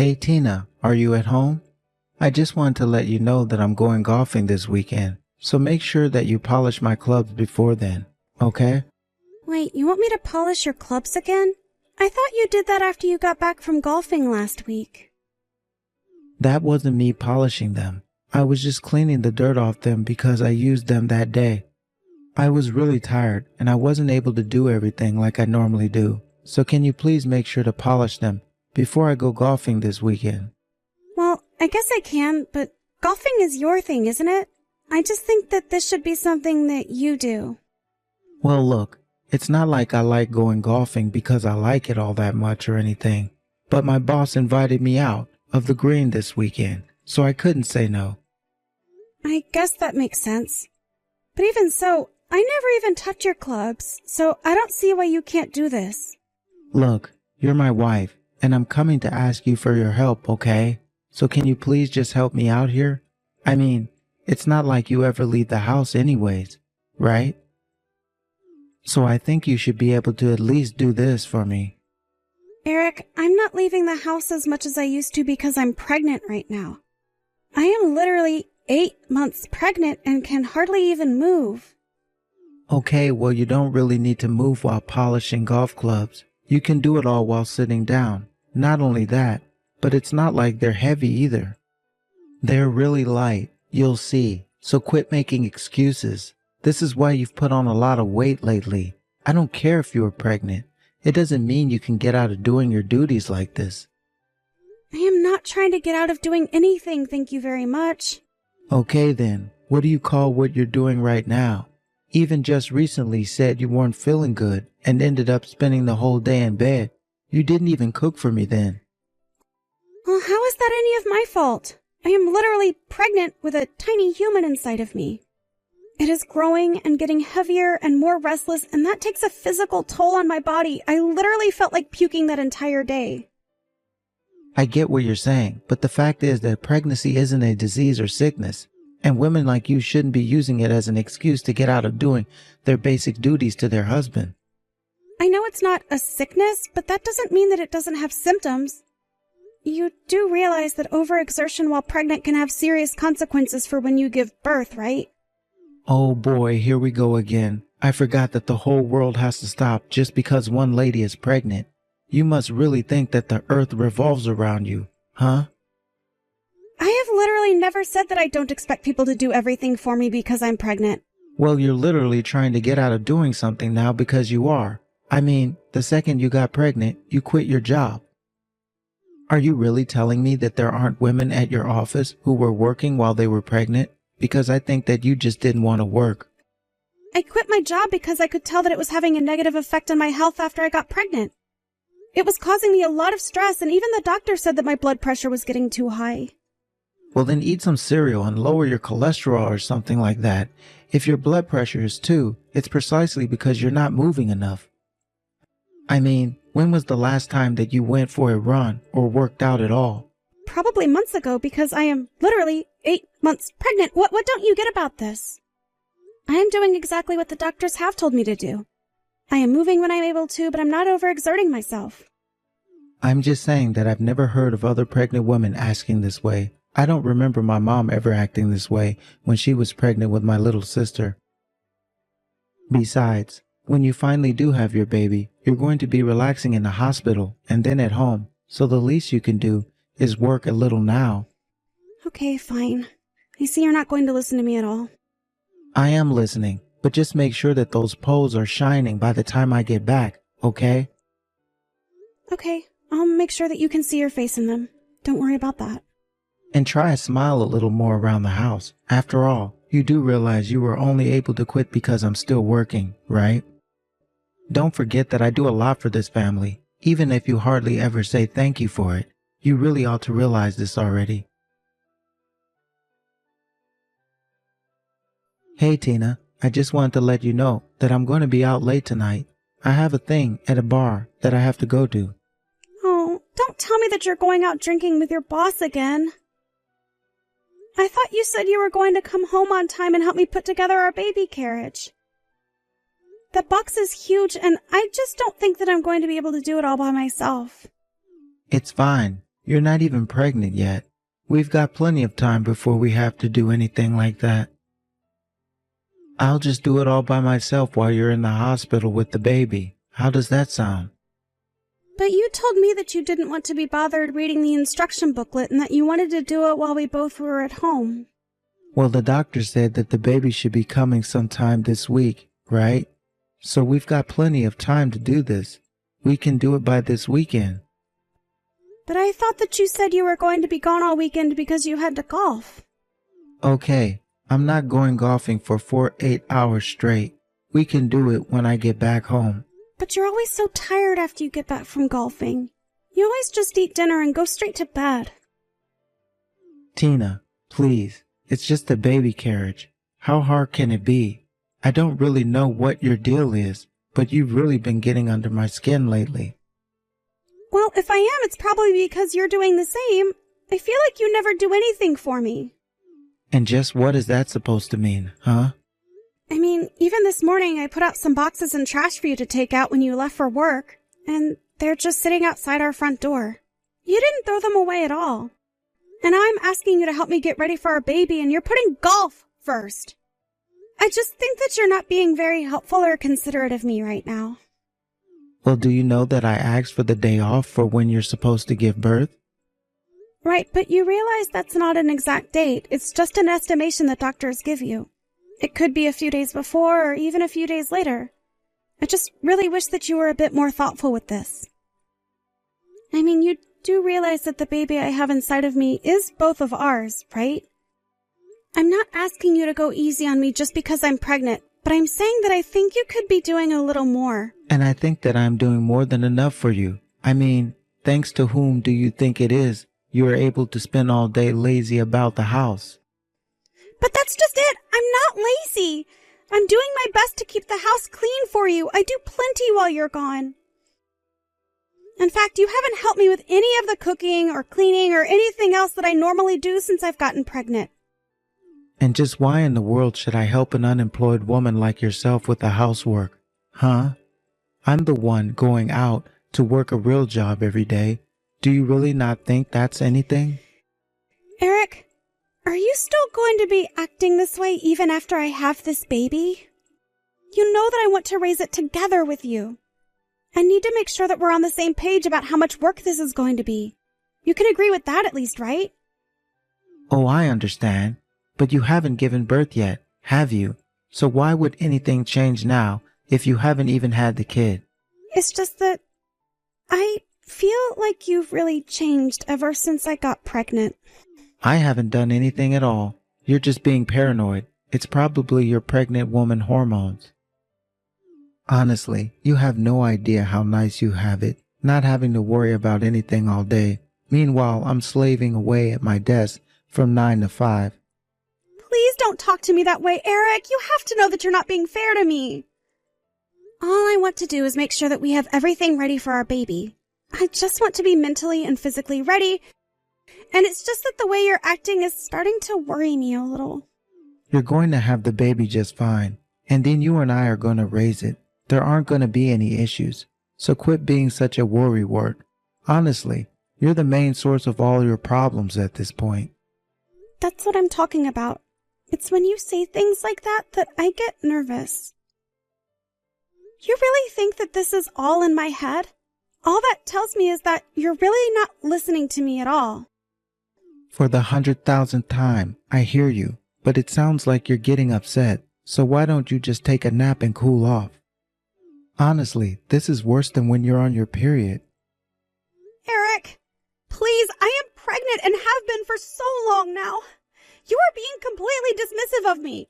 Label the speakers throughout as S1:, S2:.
S1: Hey Tina, are you at home? I just wanted to let you know that I'm going golfing this weekend, so make sure that you polish my clubs before then, okay?
S2: Wait, you want me to polish your clubs again? I thought you did that after you got back from golfing last week.
S1: That wasn't me polishing them. I was just cleaning the dirt off them because I used them that day. I was really tired and I wasn't able to do everything like I normally do, so can you please make sure to polish them before I go golfing this weekend?
S2: Well, I guess I can, but golfing is your thing, isn't it? I just think that this should be something that you do.
S1: Well, look, it's not like I like going golfing because I like it all that much or anything, but my boss invited me out of the green this weekend, so I couldn't say no.
S2: I guess that makes sense. But even so, I never even touch your clubs, so I don't see why you can't do this.
S1: Look, you're my wife, and I'm coming to ask you for your help, okay? So can you please just help me out here? I mean, it's not like you ever leave the house anyways, right? So I think you should be able to at least do this for me.
S2: Eric, I'm not leaving the house as much as I used to because I'm pregnant right now. I am literally 8 months pregnant and can hardly even move.
S1: Okay, well you don't really need to move while polishing golf clubs. You can do it all while sitting down. Not only that, but it's not like they're heavy either. They're really light, you'll see, so quit making excuses. This is why you've put on a lot of weight lately. I don't care if you are pregnant. It doesn't mean you can get out of doing your duties like this.
S2: I am not trying to get out of doing anything, thank you very much.
S1: Okay then, what do you call what you're doing right now? Even just recently said you weren't feeling good and ended up spending the whole day in bed. You didn't even cook for me then.
S2: Well, how is that any of my fault? I am literally pregnant with a tiny human inside of me. It is growing and getting heavier and more restless, and that takes a physical toll on my body. I literally felt like puking that entire day.
S1: I get what you're saying, but the fact is that pregnancy isn't a disease or sickness, and women like you shouldn't be using it as an excuse to get out of doing their basic duties to their husband.
S2: I know it's not a sickness, but that doesn't mean that it doesn't have symptoms. You do realize that overexertion while pregnant can have serious consequences for when you give birth, right?
S1: Oh boy, here we go again. I forgot that the whole world has to stop just because one lady is pregnant. You must really think that the earth revolves around you, huh?
S2: I have literally never said that I don't expect people to do everything for me because I'm pregnant.
S1: Well, you're literally trying to get out of doing something now because you are. I mean, the second you got pregnant, you quit your job. Are you really telling me that there aren't women at your office who were working while they were pregnant? Because I think that you just didn't want to work.
S2: I quit my job because I could tell that it was having a negative effect on my health after I got pregnant. It was causing me a lot of stress, and even the doctor said that my blood pressure was getting too high.
S1: Well, then eat some cereal and lower your cholesterol or something like that. If your blood pressure is 2, it's precisely because you're not moving enough. I mean, when was the last time that you went for a run or worked out at all?
S2: Probably months ago, because I am literally 8 months pregnant. What don't you get about this? I am doing exactly what the doctors have told me to do. I am moving when I'm able to, but I'm not overexerting myself.
S1: I'm just saying that I've never heard of other pregnant women asking this way. I don't remember my mom ever acting this way when she was pregnant with my little sister. Besides, when you finally do have your baby, you're going to be relaxing in the hospital and then at home, so the least you can do is work a little now.
S2: Okay, fine. I see you're not going to listen to me at all.
S1: I am listening, but just make sure that those poles are shining by the time I get back, okay?
S2: Okay, I'll make sure that you can see your face in them. Don't worry about that.
S1: And try to smile a little more around the house. After all, you do realize you were only able to quit because I'm still working, right? Don't forget that I do a lot for this family, even if you hardly ever say thank you for it. You really ought to realize this already. Hey Tina, I just wanted to let you know that I'm going to be out late tonight. I have a thing at a bar that I have to go to.
S2: Oh, don't tell me that you're going out drinking with your boss again. I thought you said you were going to come home on time and help me put together our baby carriage. The box is huge, and I just don't think that I'm going to be able to do it all by myself.
S1: It's fine. You're not even pregnant yet. We've got plenty of time before we have to do anything like that. I'll just do it all by myself while you're in the hospital with the baby. How does that sound?
S2: But you told me that you didn't want to be bothered reading the instruction booklet and that you wanted to do it while we both were at home.
S1: Well, the doctor said that the baby should be coming sometime this week, right? So we've got plenty of time to do this. We can do it by this weekend.
S2: But I thought that you said you were going to be gone all weekend because you had to golf.
S1: Okay, I'm not going golfing for 8 hours straight. We can do it when I get back home.
S2: But you're always so tired after you get back from golfing. You always just eat dinner and go straight to bed.
S1: Tina, please. It's just a baby carriage. How hard can it be? I don't really know what your deal is, but you've really been getting under my skin lately.
S2: Well, if I am, it's probably because you're doing the same. I feel like you never do anything for me.
S1: And just what is that supposed to mean, huh?
S2: I mean, even this morning I put out some boxes and trash for you to take out when you left for work, and they're just sitting outside our front door. You didn't throw them away at all. And now I'm asking you to help me get ready for our baby, and you're putting golf first. I just think that you're not being very helpful or considerate of me right now.
S1: Well, do you know that I asked for the day off for when you're supposed to give birth?
S2: Right, but you realize that's not an exact date. It's just an estimation that doctors give you. It could be a few days before or even a few days later. I just really wish that you were a bit more thoughtful with this. I mean, you do realize that the baby I have inside of me is both of ours, right? I'm not asking you to go easy on me just because I'm pregnant, but I'm saying that I think you could be doing a little more.
S1: And I think that I'm doing more than enough for you. I mean, thanks to whom do you think it is you are able to spend all day lazy about the house?
S2: But that's just it. I'm not lazy. I'm doing my best to keep the house clean for you. I do plenty while you're gone. In fact, you haven't helped me with any of the cooking or cleaning or anything else that I normally do since I've gotten pregnant.
S1: And just why in the world should I help an unemployed woman like yourself with the housework? Huh? I'm the one going out to work a real job every day. Do you really not think that's anything?
S2: Eric, are you still going to be acting this way even after I have this baby? You know that I want to raise it together with you. I need to make sure that we're on the same page about how much work this is going to be. You can agree with that at least, right?
S1: Oh, I understand. But you haven't given birth yet, have you? So why would anything change now if you haven't even had the kid?
S2: It's just that I feel like you've really changed ever since I got pregnant.
S1: I haven't done anything at all. You're just being paranoid. It's probably your pregnant woman hormones. Honestly, you have no idea how nice you have it, not having to worry about anything all day. Meanwhile, I'm slaving away at my desk from 9 to 5.
S2: Please don't talk to me that way, Eric. You have to know that you're not being fair to me. All I want to do is make sure that we have everything ready for our baby. I just want to be mentally and physically ready, and it's just that the way you're acting is starting to worry me a little.
S1: You're going to have the baby just fine, and then you and I are going to raise it. There aren't going to be any issues, so quit being such a worrywart. Honestly, you're the main source of all your problems at this point.
S2: That's what I'm talking about. It's when you say things like that that I get nervous. You really think that this is all in my head? All that tells me is that you're really not listening to me at all.
S1: For the 100,000th time, I hear you, but it sounds like you're getting upset, so why don't you just take a nap and cool off? Honestly, this is worse than when you're on your period.
S2: Eric, please, I am pregnant and have been for so long now. You are being completely dismissive of me.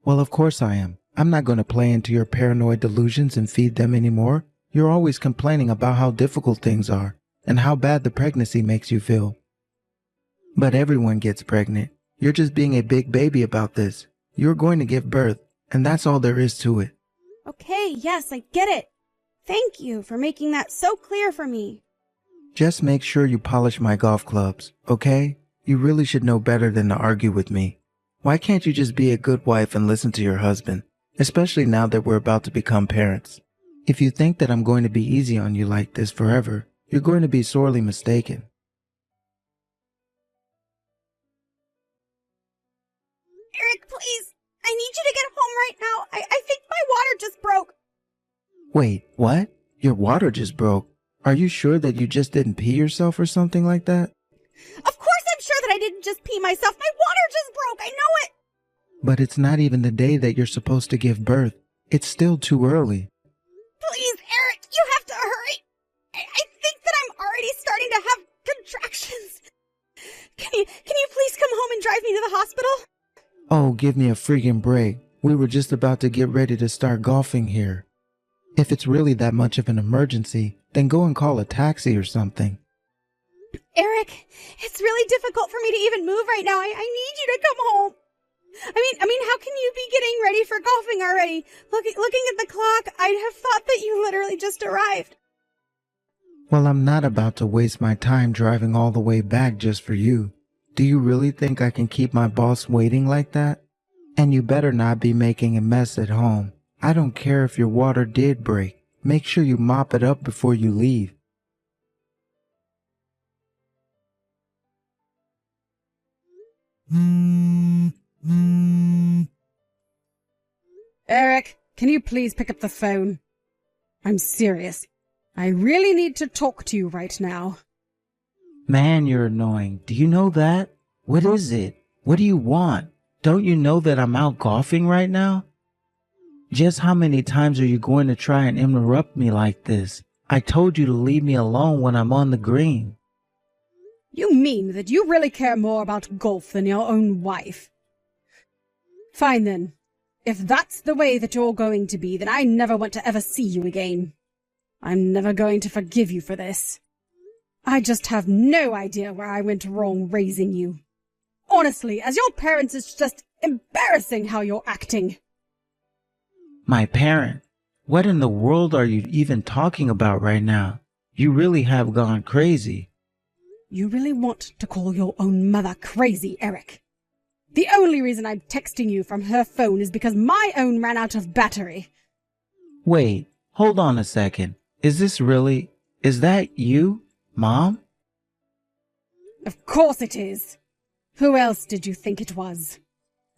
S1: Well, of course I am. I'm not going to play into your paranoid delusions and feed them anymore. You're always complaining about how difficult things are and how bad the pregnancy makes you feel. But everyone gets pregnant. You're just being a big baby about this. You're going to give birth, and that's all there is to it.
S2: Okay, yes, I get it. Thank you for making that so clear for me.
S1: Just make sure you polish my golf clubs, okay? You really should know better than to argue with me. Why can't you just be a good wife and listen to your husband, especially now that we're about to become parents? If you think that I'm going to be easy on you like this forever, you're going to be sorely mistaken.
S2: right now. I think my water just broke.
S1: Wait, what? Your water just broke. Are you sure that you just didn't pee yourself or something like that?
S2: Of course I'm sure that I didn't just pee myself. My water just broke. I know it.
S1: But it's not even the day that you're supposed to give birth. It's still too early.
S2: Please, Eric, you have to hurry. I think that I'm already starting to have contractions. Can you please come home and drive me to the hospital?
S1: Oh, give me a friggin' break. We were just about to get ready to start golfing here. If it's really that much of an emergency, then go and call a taxi or something.
S2: Eric, it's really difficult for me to even move right now. I need you to come home. I mean, how can you be getting ready for golfing already? Looking at the clock, I'd have thought that you literally just arrived.
S1: Well, I'm not about to waste my time driving all the way back just for you. Do you really think I can keep my boss waiting like that? And you better not be making a mess at home. I don't care if your water did break. Make sure you mop it up before you leave.
S3: Eric, can you please pick up the phone? I'm serious. I really need to talk to you right now.
S1: Man, you're annoying. Do you know that? What is it? What do you want? Don't you know that I'm out golfing right now? Just how many times are you going to try and interrupt me like this? I told you to leave me alone when I'm on the green.
S3: You mean that you really care more about golf than your own wife? Fine then. If that's the way that you're going to be, then I never want to ever see you again. I'm never going to forgive you for this. I just have no idea where I went wrong raising you. Honestly, as your parents, it's just embarrassing how you're acting.
S1: My parent? What in the world are you even talking about right now? You really have gone crazy.
S3: You really want to call your own mother crazy, Eric? The only reason I'm texting you from her phone is because my own ran out of battery.
S1: Wait, hold on a second. Is that you, Mom?
S3: Of course it is. Who else did you think it was?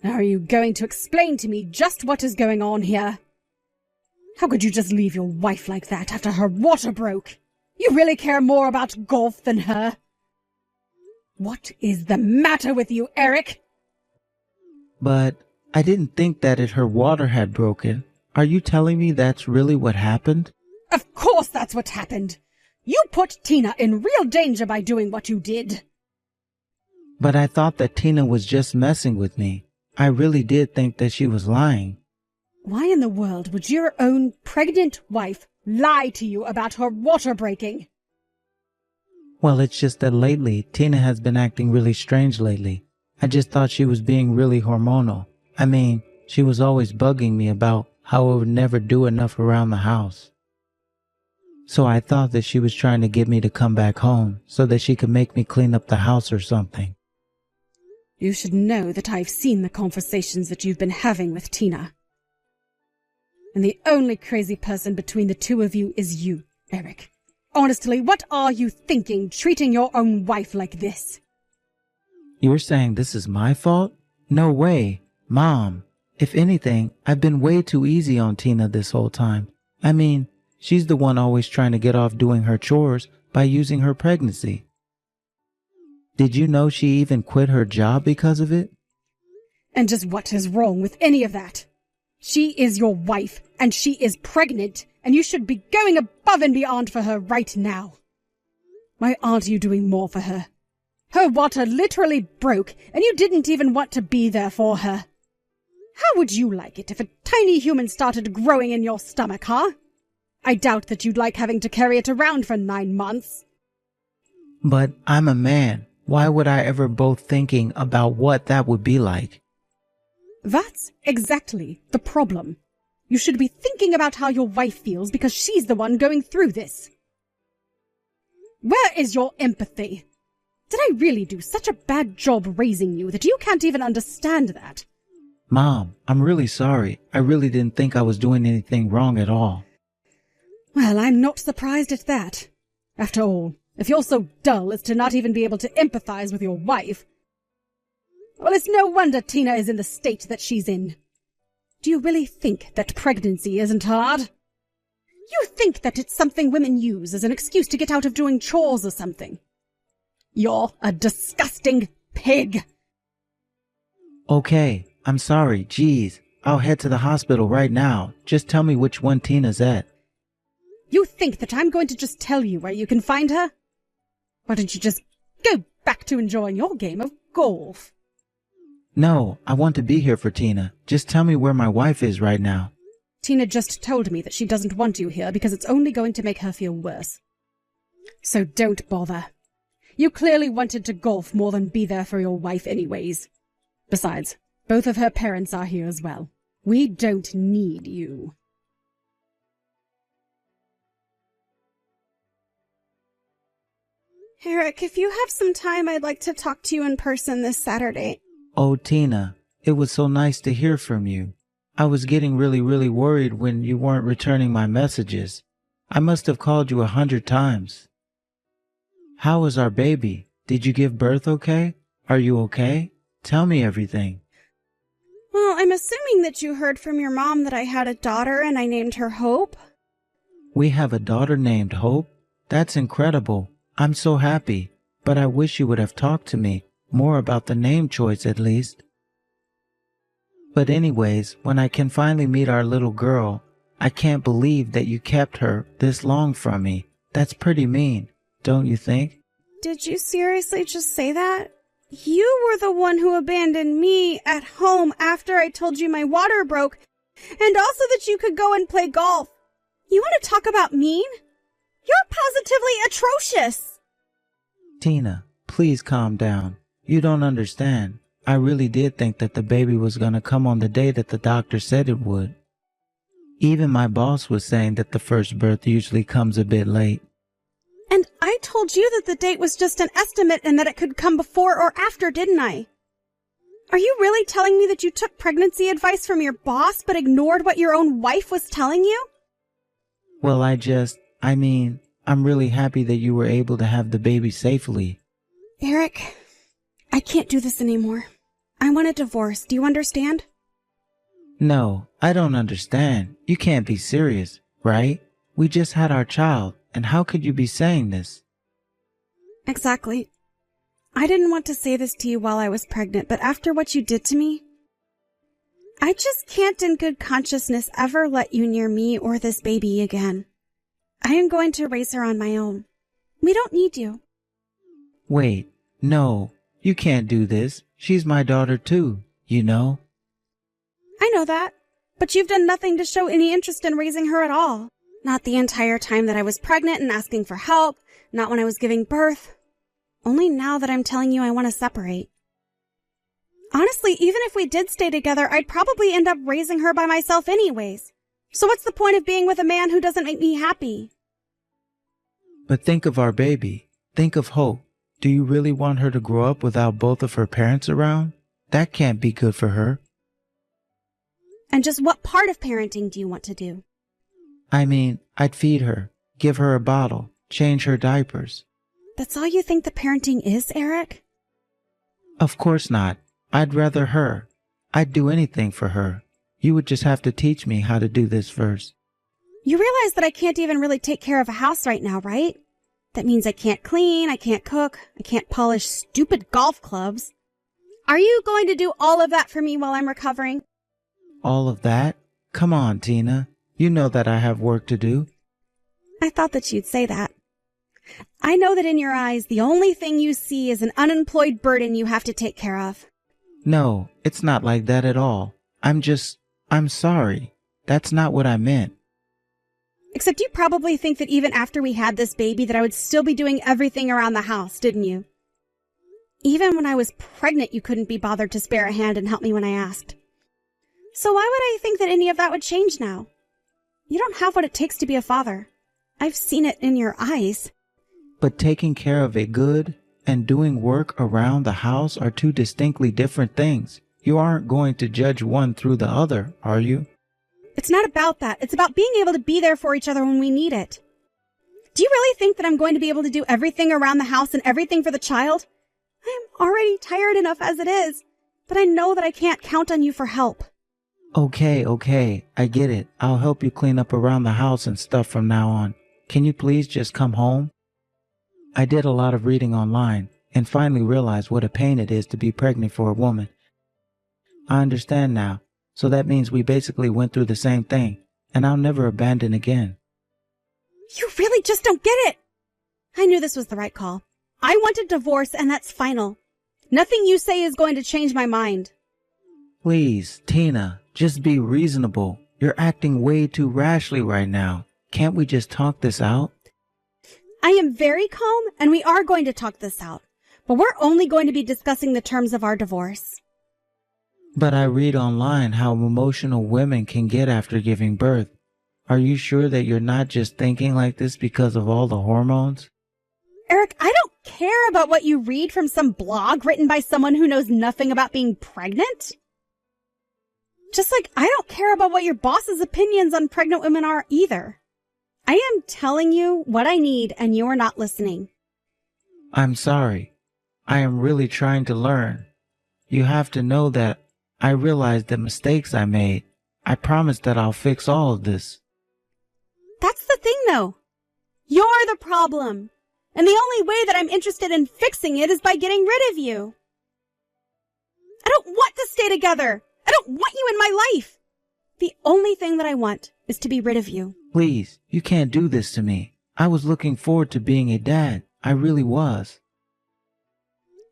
S3: Are you going to explain to me just what is going on here? How could you just leave your wife like that after her water broke? You really care more about golf than her? What is the matter with you, Eric?
S1: But I didn't think that her water had broken. Are you telling me that's really what happened?
S3: Of course that's what happened. You put Tina in real danger by doing what you did.
S1: But I thought that Tina was just messing with me. I really did think that she was lying.
S3: Why in the world would your own pregnant wife lie to you about her water breaking?
S1: Well, it's just that lately, Tina has been acting really strange lately. I just thought she was being really hormonal. I mean, she was always bugging me about how I would never do enough around the house. So I thought that she was trying to get me to come back home so that she could make me clean up the house or something.
S3: You should know that I've seen the conversations that you've been having with Tina. And the only crazy person between the two of you is you, Eric. Honestly, what are you thinking, treating your own wife like this?
S1: You're saying this is my fault? No way. Mom, if anything, I've been way too easy on Tina this whole time. I mean, she's the one always trying to get off doing her chores by using her pregnancy. Did you know she even quit her job because of it?
S3: And just what is wrong with any of that? She is your wife, and she is pregnant, and you should be going above and beyond for her right now. Why aren't you doing more for her? Her water literally broke, and you didn't even want to be there for her. How would you like it if a tiny human started growing in your stomach, huh? I doubt that you'd like having to carry it around for 9 months.
S1: But I'm a man. Why would I ever both thinking about what that would be like?
S3: That's exactly the problem. You should be thinking about how your wife feels because she's the one going through this. Where is your empathy? Did I really do such a bad job raising you that you can't even understand that?
S1: Mom, I'm really sorry. I really didn't think I was doing anything wrong at all.
S3: Well, I'm not surprised at that. After all, if you're so dull as to not even be able to empathize with your wife, well, it's no wonder Tina is in the state that she's in. Do you really think that pregnancy isn't hard? You think that it's something women use as an excuse to get out of doing chores or something? You're a disgusting pig.
S1: Okay, I'm sorry, geez. I'll head to the hospital right now. Just tell me which one Tina's at.
S3: You think that I'm going to just tell you where you can find her? Why don't you just go back to enjoying your game of golf?
S1: No, I want to be here for Tina. Just tell me where my wife is right now.
S3: Tina just told me that she doesn't want you here because it's only going to make her feel worse. So don't bother. You clearly wanted to golf more than be there for your wife anyways. Besides, both of her parents are here as well. We don't need you.
S2: Eric, if you have some time, I'd like to talk to you in person this Saturday.
S1: Oh, Tina, it was so nice to hear from you. I was getting really worried when you weren't returning my messages. I must have called you 100 times. How is our baby? Did you give birth okay? Are you okay? Tell me everything.
S2: Well, I'm assuming that you heard from your mom that I had a daughter and I named her Hope.
S1: We have a daughter named Hope? That's incredible. I'm so happy, but I wish you would have talked to me more about the name choice at least. But anyways, when I can finally meet our little girl, I can't believe that you kept her this long from me. That's pretty mean, don't you think?
S2: Did you seriously just say that? You were the one who abandoned me at home after I told you my water broke, and also that you could go and play golf. You want to talk about mean? You're positively atrocious!
S1: Tina, please calm down. You don't understand. I really did think that the baby was going to come on the day that the doctor said it would. Even my boss was saying that the first birth usually comes a bit late.
S2: And I told you that the date was just an estimate and that it could come before or after, didn't I? Are you really telling me that you took pregnancy advice from your boss but ignored what your own wife was telling you?
S1: Well, I'm really happy that you were able to have the baby safely.
S2: Eric, I can't do this anymore. I want a divorce. Do you understand?
S1: No, I don't understand. You can't be serious, right? We just had our child, and how could you be saying this?
S2: Exactly. I didn't want to say this to you while I was pregnant, but after what you did to me, I just can't in good consciousness ever let you near me or this baby again. I am going to raise her on my own. We don't need you.
S1: Wait, no, you can't do this. She's my daughter too, you know.
S2: I know that, but you've done nothing to show any interest in raising her at all. Not the entire time that I was pregnant and asking for help, not when I was giving birth. Only now that I'm telling you I want to separate. Honestly, even if we did stay together, I'd probably end up raising her by myself anyways. So what's the point of being with a man who doesn't make me happy?
S1: But think of our baby. Think of Hope. Do you really want her to grow up without both of her parents around? That can't be good for her.
S2: And just what part of parenting do you want to do?
S1: I'd feed her, give her a bottle, change her diapers.
S2: That's all you think that parenting is, Eric?
S1: Of course not. I'd rather her. I'd do anything for her. You would just have to teach me how to do this first.
S2: You realize that I can't even really take care of a house right now, right? That means I can't clean, I can't cook, I can't polish stupid golf clubs. Are you going to do all of that for me while I'm recovering?
S1: All of that? Come on, Tina. You know that I have work to do.
S2: I thought that you'd say that. I know that in your eyes, the only thing you see is an unemployed burden you have to take care of.
S1: No, it's not like that at all. I'm sorry. That's not what I meant.
S2: Except you probably think that even after we had this baby that I would still be doing everything around the house, didn't you? Even when I was pregnant, you couldn't be bothered to spare a hand and help me when I asked. So why would I think that any of that would change now? You don't have what it takes to be a father. I've seen it in your eyes.
S1: But taking care of a good and doing work around the house are two distinctly different things. You aren't going to judge one through the other, are you?
S2: It's not about that. It's about being able to be there for each other when we need it. Do you really think that I'm going to be able to do everything around the house and everything for the child? I am already tired enough as it is, but I know that I can't count on you for help.
S1: Okay, I get it. I'll help you clean up around the house and stuff from now on. Can you please just come home? I did a lot of reading online and finally realized what a pain it is to be pregnant for a woman. I understand now, so that means we basically went through the same thing, and I'll never abandon again.
S2: You really just don't get it. I knew this was the right call. I want a divorce, and that's final. Nothing you say is going to change my mind.
S1: Please, Tina, just be reasonable. You're acting way too rashly right now. Can't we just talk this out?
S2: I am very calm, and we are going to talk this out. But we're only going to be discussing the terms of our divorce.
S1: But I read online how emotional women can get after giving birth. Are you sure that you're not just thinking like this because of all the hormones?
S2: Eric, I don't care about what you read from some blog written by someone who knows nothing about being pregnant. Just like I don't care about what your boss's opinions on pregnant women are either. I am telling you what I need, and you are not listening.
S1: I'm sorry. I am really trying to learn. You have to know that I realized the mistakes I made. I promise that I'll fix all of this.
S2: That's the thing, though. You're the problem. And the only way that I'm interested in fixing it is by getting rid of you. I don't want to stay together. I don't want you in my life. The only thing that I want is to be rid of you.
S1: Please, you can't do this to me. I was looking forward to being a dad. I really was.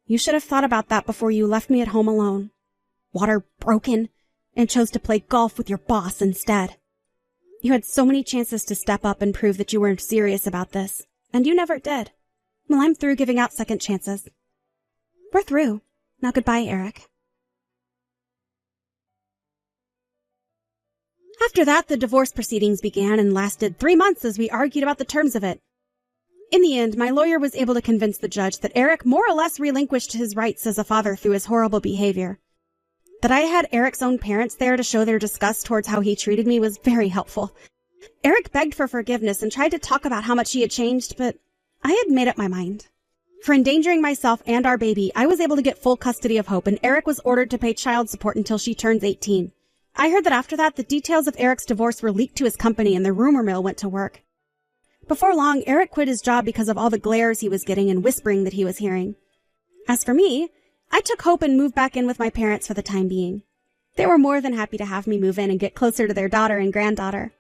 S2: You should have thought about that before you left me at home alone. Water broken, and chose to play golf with your boss instead. You had so many chances to step up and prove that you were serious about this, and you never did. Well, I'm through giving out second chances. We're through. Now goodbye, Eric. After that, the divorce proceedings began and lasted 3 months as we argued about the terms of it. In the end, my lawyer was able to convince the judge that Eric more or less relinquished his rights as a father through his horrible behavior. That I had Eric's own parents there to show their disgust towards how he treated me was very helpful. Eric begged for forgiveness and tried to talk about how much he had changed, but I had made up my mind. For endangering myself and our baby, I was able to get full custody of Hope, and Eric was ordered to pay child support until she turns 18. I heard that after that, the details of Eric's divorce were leaked to his company and the rumor mill went to work. Before long, Eric quit his job because of all the glares he was getting and whispering that he was hearing. As for me, I took Hope and moved back in with my parents for the time being. They were more than happy to have me move in and get closer to their daughter and granddaughter.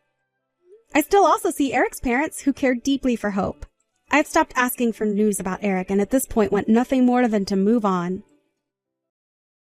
S2: I still also see Eric's parents, who cared deeply for Hope. I had stopped asking for news about Eric and at this point want nothing more than to move on.